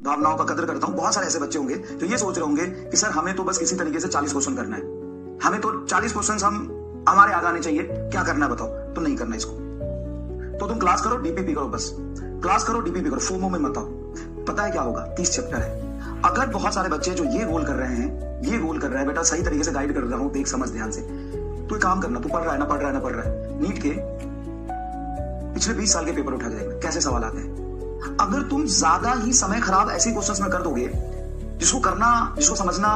भावनाओं का कदर करता हूं। बहुत सारे ऐसे बच्चे होंगे जो ये सोच रहे होंगे कि सर हमें तो बस किसी तरीके से 40 क्वेश्चन करना है, हमें तो 40 क्वेश्चन हमारे आ जाने चाहिए, क्या करना है बताओ। तो नहीं करना इसको, तो तुम क्लास करो, डीपीपी करो, बस क्लास करो, डीपीपी करो, फोमो में मत आओ। पता है क्या होगा, 30 चैप्टर है। अगर बहुत सारे बच्चे जो ये गोल कर रहे हैं, ये गोल कर रहा है, बेटा सही तरीके से गाइड कर रहा हूं, देख समझ ध्यान से, तू एक काम करना, तू पढ़ रहा है ना, पढ़ रहा है ना, पढ़ रहा है, नीट के पिछले 20 साल के पेपर उठा के देखना कैसे सवाल आते हैं। अगर तुम ज्यादा ही समय खराब ऐसे क्वेश्चंस में कर दोगे जिसको करना, जिसको समझना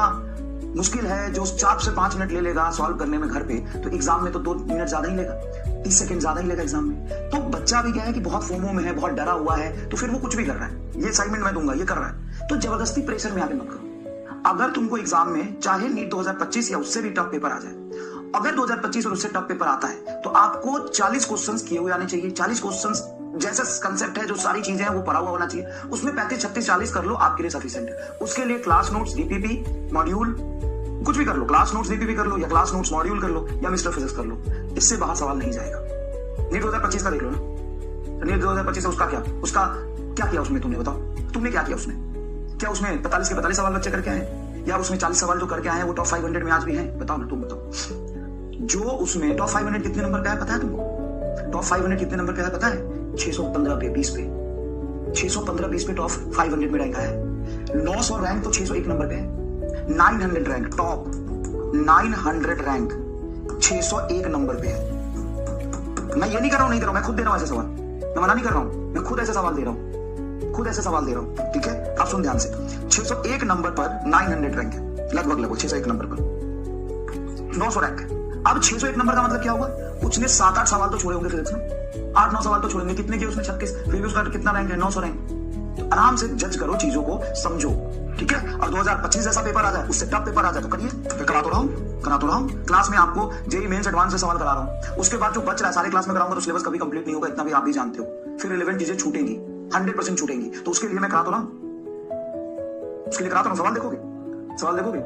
मुश्किल है, जो 4 से 5 मिनट ले लेगा सॉल्व करने में घर पे, तो एग्जाम में तो 2 मिनट ज्यादा ही लेगा, 30 सेकंड ज्यादा ही लेगा एग्जाम में। तो बच्चा भी क्या है कि बहुत फोमो में है, बहुत डरा हुआ है, तो फिर वो कुछ भी कर रहा है, ये असाइनमेंट मैं दूंगा, ये कर रहा है, तो जबरदस्ती प्रेशर में आके मत करो। अगर तुमको एग्जाम में चाहे नीट 2025 या उससे भी टफ पेपर आ जाए, अगर 2025 और उससे टफ पेपर आता है तो आपको 40 क्वेश्चंस किए हुए आने चाहिए। 40 क्वेश्चंस जैसा कंसेप्ट है, जो सारी चीजें हैं वो पढ़ा हुआ होना चाहिए, उसमें 35, 36, 40 कर लो, आपके लिए सफिशिएंट है। उसके लिए क्लास नोट्स, डीपीपी, मॉड्यूल, कुछ भी कर लो, क्लास नोट्स डीपीपी कर लो, या क्लास नोट्स मॉड्यूल कर लो, या मिस्टर फिजिक्स कर लो, इससे बाहर सवाल नहीं जाएगा। नीट 2025 का देख लो ना, नीट 2025 उसका क्या किया उसमें, तुमने बताओ, तुमने क्या किया उसमें? क्या उसमें 45 के 45 सवाल बच्चे करके आए, या उसमें 40 सवाल जो करके आए हैं वो टॉप 500 में आज भी हैं? बताओ ना, तुम बताओ। जो उसमें टॉप 500 कितने नंबर का है पता है तुमको? टॉप 500 कितने नंबर का है पता है? 615 पे, 20 पे, 615 20 पे टॉप 500 में रैंक है। 900 रैंक तो 601 नंबर पे है। 900 रैंक, टॉप 900 रैंक 601 नंबर पे है। मैं ये नहीं कर रहा हूं, मैं खुद दे रहा हूं ऐसे सवाल, मैं मना नहीं कर रहा हूं, मैं खुद ऐसे सवाल दे रहा हूं, ठीक है? आप सुन ध्यान से, 601 नंबर पर 900 रैंक है, लगभग 601 नंबर पर 900 रैंक है। अब 601 नंबर का मतलब क्या होगा? उसने 7-8 सवाल तो छोड़े होंगे फिजिक्स में, 8-9 सवाल तो छोड़ेंगे, कितने किए उसने? 36, फिर भी उसका कितना रैंक है? 900 रैंक। तो आराम से जज करो, चीजों को समझो, ठीक है? और 2025 जैसा पेपर आ जाए, उससे टफ पेपर आ जाए तो करिए, करा तो रहा हूं। क्लास में आपको जेईई मेंस एडवांस से सवाल करा रहा हूं, उसके बाद जो बच रहा है सारे क्लास में कराऊंगा, तो सिलेबस कभी कंप्लीट नहीं होगा, इतना भी आप भी जानते हो। फिर रिलेवेंट चीजें छूटेंगी, 100% छूटेंगी, तो उसके लिए मैं करा तो रहा हूं, उसके लिए करा तो रहा हूं। सवाल देखोगे?